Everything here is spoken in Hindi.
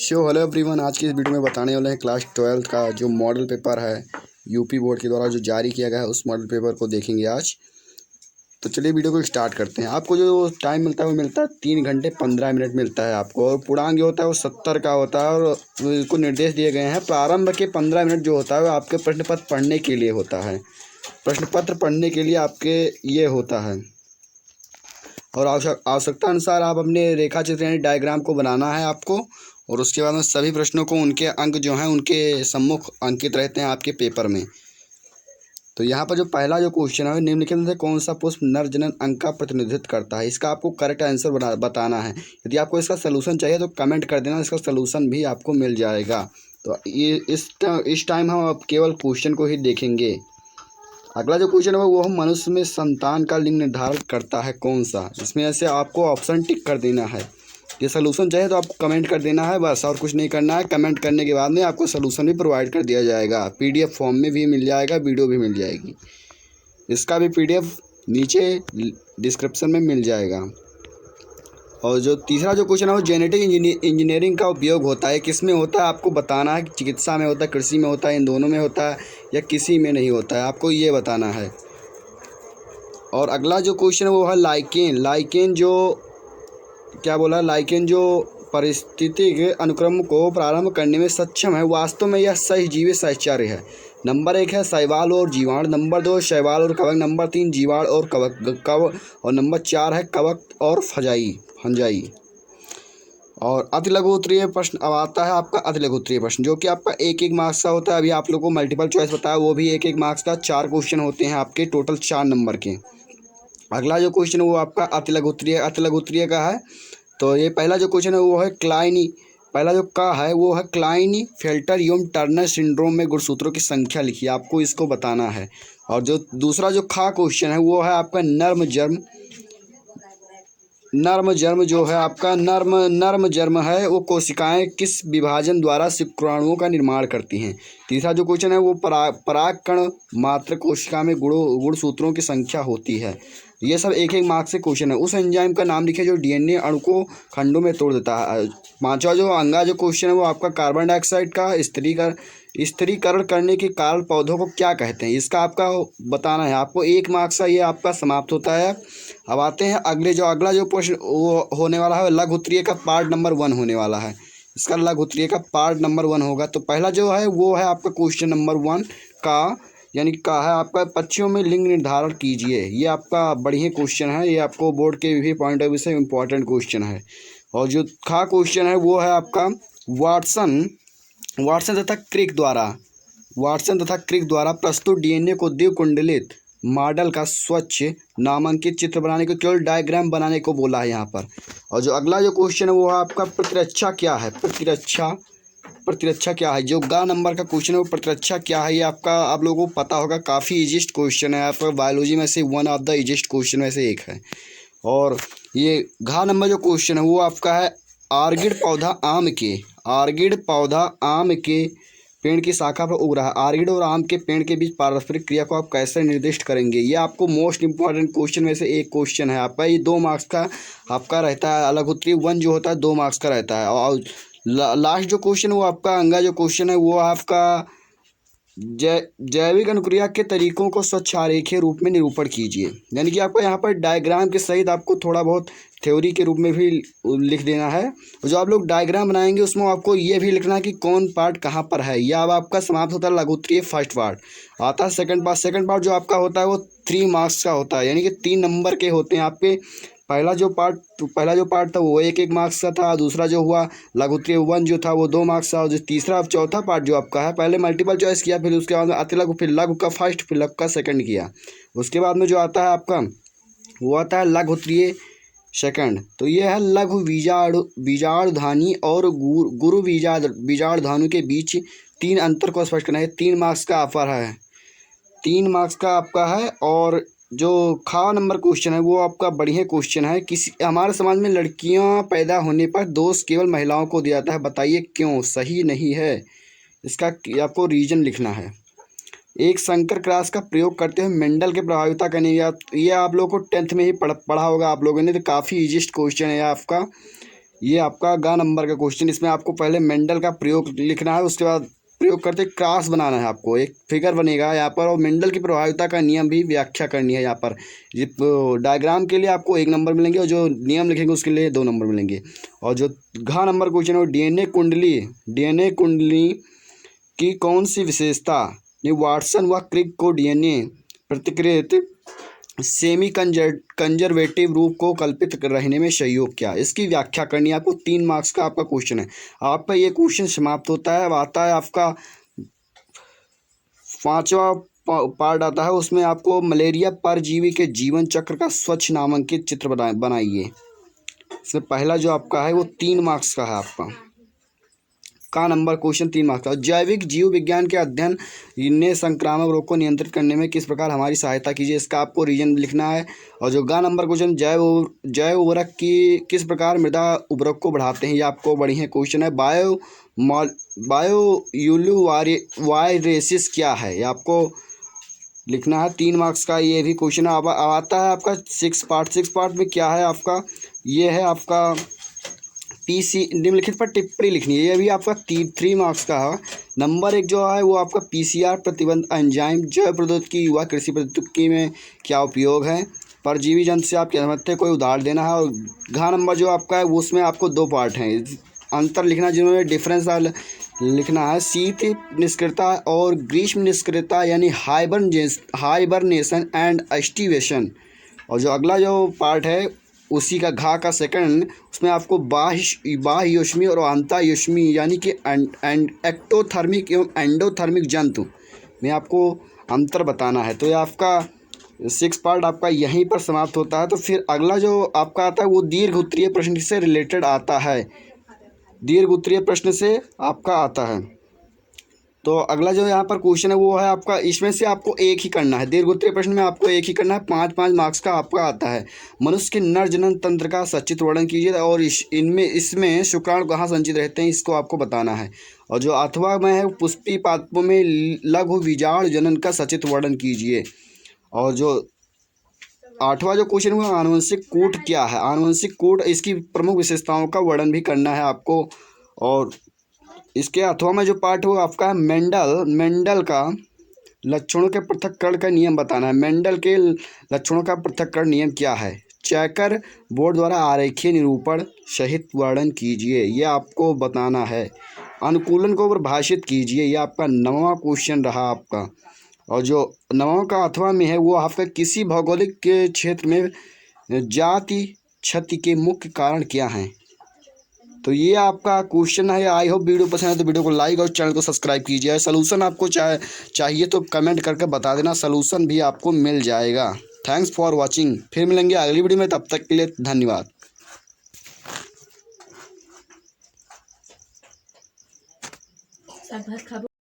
Hello everyone. आज की इस वीडियो में बताने वाले हैं क्लास 12 का जो मॉडल पेपर है यूपी बोर्ड के द्वारा जो जारी किया गया है उस मॉडल पेपर को देखेंगे आज। तो चलिए वीडियो को स्टार्ट करते हैं। आपको जो टाइम मिलता है वो मिलता है 3 घंटे 15 मिनट मिलता है आपको, और पूर्णांक जो होता है वो 70 का होता है। और उसको निर्देश दिए गए हैं प्रारंभ के 15 मिनट जो होता है वो आपके प्रश्न पत्र पढ़ने के लिए होता है। प्रश्न पत्र पढ़ने के लिए आपके ये होता है, और आवश्यकता अनुसार आप अपने रेखा चित्र यानी डायग्राम को बनाना है आपको। और उसके बाद में सभी प्रश्नों को उनके अंक जो हैं उनके सम्मुख अंकित रहते हैं आपके पेपर में। तो यहाँ पर जो पहला जो क्वेश्चन है निम्नलिखित में से कौन सा पुष्प नर जनन अंक का प्रतिनिधित्व करता है, इसका आपको करेक्ट आंसर बताना है। यदि आपको इसका सलूशन चाहिए तो कमेंट कर देना, इसका सलूशन भी आपको मिल जाएगा। तो ये इस टाइम हम अब केवल क्वेश्चन को ही देखेंगे। अगला जो क्वेश्चन है वो मनुष्य में संतान का लिंग निर्धारित करता है कौन सा, इसमें ऐसे आपको ऑप्शन टिक कर देना है। ये सलूशन चाहिए तो आपको कमेंट कर देना है, बस और कुछ नहीं करना है। कमेंट करने के बाद में आपको सलूशन भी प्रोवाइड कर दिया जाएगा, पीडीएफ फॉर्म में भी मिल जाएगा, वीडियो भी मिल जाएगी। इसका भी पीडीएफ नीचे डिस्क्रिप्शन में मिल जाएगा। और जो तीसरा जो क्वेश्चन है वो जेनेटिक इंजीनियरिंग का उपयोग होता है किस में होता है, आपको बताना है। चिकित्सा में होता है, कृषि में होता है, इन दोनों में होता है, या किसी में नहीं होता है, आपको ये बताना है। और अगला जो क्वेश्चन है वो है लाइकेन जो क्या बोला, लाइकेन जो पारिस्थितिक अनुक्रम को प्रारंभ करने में सक्षम है, वास्तव में यह सहजीवी सहचर्य है। नंबर 1 है शैवाल और जीवाणु, नंबर 2 शैवाल और कवक, नंबर 3 जीवाणु और कवक, और नंबर 4 है कवक और फंजाई। और अति लघु उत्तरीय प्रश्न अब आता है आपका अति लघु उत्तरीय प्रश्न, जो कि आपका 1-1 मार्क्स का होता है। अभी आप लोगों को मल्टीपल चॉइस बताया, वो भी 1-1 मार्क्स का 4 क्वेश्चन होते हैं आपके, टोटल 4 नंबर के। अगला जो क्वेश्चन है वो आपका अति लघु उत्तरीय का है। तो ये पहला जो क्वेश्चन है वो है पहला जो का है वो है क्लाइनी-फेल्टर यूम टर्नर सिंड्रोम में गुणसूत्रों की संख्या लिखिए, आपको इसको बताना है। और जो दूसरा जो क्वेश्चन है वो है आपका नर्म जर्म जो है आपका नर्म जर्म है वो कोशिकाएं किस विभाजन द्वारा शुक्राणुओं का निर्माण करती हैं। तीसरा जो क्वेश्चन है वो परागकण मात्र कोशिका में गुणसूत्रों की संख्या होती है। ये सब 1-1 मार्क्स से क्वेश्चन है। उस एंजाइम का नाम लिखिए जो डीएनए अणु को खंडों में तोड़ देता है। पांचवा जो अंगा जो क्वेश्चन है वो आपका कार्बन डाइऑक्साइड का स्थिरीकरण करने के कारण पौधों को क्या कहते हैं, इसका आपका बताना है। आपको 1 मार्क्स का ये आपका समाप्त होता है। अब आते हैं अगला जो प्रश्न वो होने वाला है लघु उत्तरीय का पार्ट नंबर 1 होने वाला है। इसका लघु उत्तरीय का पार्ट नंबर 1 होगा। तो पहला जो है वो है आपका क्वेश्चन नंबर 1 का, यानी का है आपका पक्षियों में लिंग निर्धारण कीजिए। ये आपका बढ़िया क्वेश्चन है, ये आपको बोर्ड के भी पॉइंट ऑफ व्यू से इम्पोर्टेंट क्वेश्चन है। और जो क्वेश्चन है वो है आपका वाटसन तथा क्रिक द्वारा प्रस्तुत डीएनए को द्विकुंडलित मॉडल का स्वच्छ नामांकित चित्र बनाने को केवल डायग्राम बनाने को बोला है यहाँ पर। और जो अगला जो क्वेश्चन है वो है आपका प्रतिरक्षा क्या है, प्रतिरक्षा क्या है। जो नंबर का क्वेश्चन है वो प्रतिरक्षा क्या है, ये आपका आप लोगों को पता होगा, काफ़ी इजिस्ट क्वेश्चन है आपका, बायोलॉजी में से one of the exist question में से एक है। और ये नंबर जो क्वेश्चन है वो आपका है आर्किड पौधा आम के पेड़ की शाखा पर उग रहा है। आर्किड और आम के पेड़ के बीच पारस्परिक क्रिया को आप कैसे निर्दिष्ट करेंगे, ये आपको मोस्ट इंपॉर्टेंट क्वेश्चन में से एक क्वेश्चन है आपका। ये 2 मार्क्स का आपका रहता है। लघु उत्तरीय 1 जो होता है 2 मार्क्स का रहता है। और लास्ट जो क्वेश्चन वो आपका अंगा जो क्वेश्चन है वो आपका जैविक अनुक्रिया के तरीकों को स्वच्छ आरेखीय रूप में निरूपण कीजिए। यानी कि आपको यहाँ पर डायग्राम के सहित आपको थोड़ा बहुत थ्योरी के रूप में भी लिख देना है। जो आप लोग डायग्राम बनाएंगे उसमें आपको ये भी लिखना है कि कौन पार्ट कहाँ पर है। यह अब आपका समाप्त होता है लघु उत्तरीय फर्स्ट पार्ट। आता है सेकंड पार्ट जो आपका होता है वो 3 मार्क्स का होता है, यानी कि 3 नंबर के होते हैं आपके। पहला जो पार्ट था वो 1-1 मार्क्स का था। दूसरा जो हुआ लघु उत्तरीय 1 जो था वो 2 मार्क्स का। और जो तीसरा अब चौथा पार्ट जो आपका है, पहले मल्टीपल चॉइस किया, फिर उसके बाद में अति लघु, फिर लघु का फर्स्ट, फिर लघु का सेकंड किया। उसके बाद में जो आता है आपका वो आता है लघु उत्तरीय सेकंड। तो ये है लघु बीजाणुधानी और गुरु बीजाणुधानु के बीच 3 अंतर को स्पष्ट करना है। 3 मार्क्स का ऑफर है, 3 मार्क्स का आपका है। और जो नंबर क्वेश्चन है वो आपका बढ़िया क्वेश्चन है। हमारे समाज में लड़कियां पैदा होने पर दोष केवल महिलाओं को दिया जाता है, बताइए क्यों, सही नहीं है। इसका आपको रीजन लिखना है। एक संकर क्रॉस का प्रयोग करते हुए मेंडल के प्रभाविता करने, ये आप लोगों को 10th में ही पढ़ा होगा आप लोगों ने, तो काफ़ी इजिस्ट क्वेश्चन है आपका। ये आपका ग नंबर का क्वेश्चन। इसमें आपको पहले मेंडल का प्रयोग लिखना है, उसके बाद प्रयोग करते क्रॉस बनाना है। आपको एक फिगर बनेगा यहाँ पर, और मेंडल की प्रभाविता का नियम भी व्याख्या करनी है यहाँ पर। ये डायग्राम के लिए आपको 1 नंबर मिलेंगे, और जो नियम लिखेंगे उसके लिए 2 नंबर मिलेंगे। और जो घ नंबर क्वेश्चन है वो डीएनए कुंडली की कौन सी विशेषता ने वाटसन व क्रिक को डीएनए प्रतिकृत सेमी कंजर्वेटिव रूप को कल्पित रहने में सहयोग किया, इसकी व्याख्या करनी है आपको। 3 मार्क्स का आपका क्वेश्चन है। आपका ये क्वेश्चन समाप्त होता है। अब आता है आपका 5वां पार्ट आता है, उसमें आपको मलेरिया परजीवी के जीवन चक्र का स्वच्छ नामांकित चित्र बनाइए। इसमें पहला जो आपका है वो 3 मार्क्स का है। आपका का नंबर क्वेश्चन 3 मार्क्स का। जैविक जीव विज्ञान के अध्ययन ने संक्रामक रोग को नियंत्रित करने में किस प्रकार हमारी सहायता कीजिए, इसका आपको रीजन लिखना है। और जो गा नंबर क्वेश्चन, जैव उर्वरक की किस प्रकार मृदा उर्वरक को बढ़ाते हैं, ये आपको बढ़िया क्वेश्चन है। बायोयुलुवायरेसिस क्या है, ये आपको लिखना है। 3 मार्क्स का ये भी क्वेश्चन अब आता है आपका 6 पार्ट में क्या है आपका, ये है आपका पीसी निम्नलिखित पर टिप्पणी लिखनी है। ये भी आपका 3 मार्क्स का है। नंबर 1 जो है वो आपका पीसीआर प्रतिबंध एंजाइम जैव प्रौद्योगिकी व कृषि प्रौद्योगिकी में क्या उपयोग है। परजीवी जंतु से आप क्या समझते हैं, कोई उदाहरण देना है। और घ नंबर जो आपका है वो उसमें आपको 2 पार्ट हैं, अंतर लिखना जिन्होंने डिफरेंस लिखना है। शीत निष्क्रियता और ग्रीष्म निष्क्रियता यानी हाइबरनेशन एंड एस्टिवेशन। और जो अगला जो पार्ट है उसी का घा का सेकंड, उसमें आपको बाह्ययुष्मी और अंतःयुष्मी यानी कि एक्टोथर्मिक एवं एंडोथर्मिक जंतु में आपको अंतर बताना है। तो ये आपका 6 पार्ट आपका यहीं पर समाप्त होता है। तो फिर अगला जो आपका आता है वो दीर्घ उत्तरीय प्रश्न से रिलेटेड आता है, दीर्घ उत्तरीय प्रश्न से आपका आता है। तो अगला जो यहाँ पर क्वेश्चन है वो है आपका, इसमें से आपको एक ही करना है, दीर्घ उत्तरीय प्रश्न में आपको एक ही करना है। 5 मार्क्स का आपका आता है। मनुष्य के नर जनन तंत्र का सचित्र वर्णन कीजिए, और इसमें शुक्राणु कहाँ संचित रहते हैं इसको आपको बताना है। और जो अथवा में है पुष्पी पादपों में लघु बीजाणु जनन का सचित्र वर्णन कीजिए। और जो 8वां जो क्वेश्चन हुआ आनुवंशिक कूट क्या है, आनुवंशिक कूट इसकी प्रमुख विशेषताओं का वर्णन भी करना है आपको। और इसके अथवा में जो पार्ट हो आपका है मेंडल का लक्षणों के पृथक्करण का नियम बताना है। मेंडल के लक्षणों का पृथक्करण नियम क्या है। चेकर बोर्ड द्वारा आरेखीय निरूपण सहित वर्णन कीजिए, यह आपको बताना है। अनुकूलन को परिभाषित कीजिए, यह आपका 9वां क्वेश्चन रहा आपका। और जो 9वां का अथवा में है वो आपका किसी भौगोलिक के क्षेत्र में जाति क्षति के मुख्य कारण क्या हैं। तो ये आपका क्वेश्चन है। आई होप वीडियो पसंद है तो वीडियो को लाइक और चैनल को सब्सक्राइब कीजिए। सलूशन आपको चाहिए तो कमेंट करके बता देना, सलूशन भी आपको मिल जाएगा। Thanks for watching. फिर मिलेंगे अगली वीडियो में, तब तक के लिए धन्यवाद।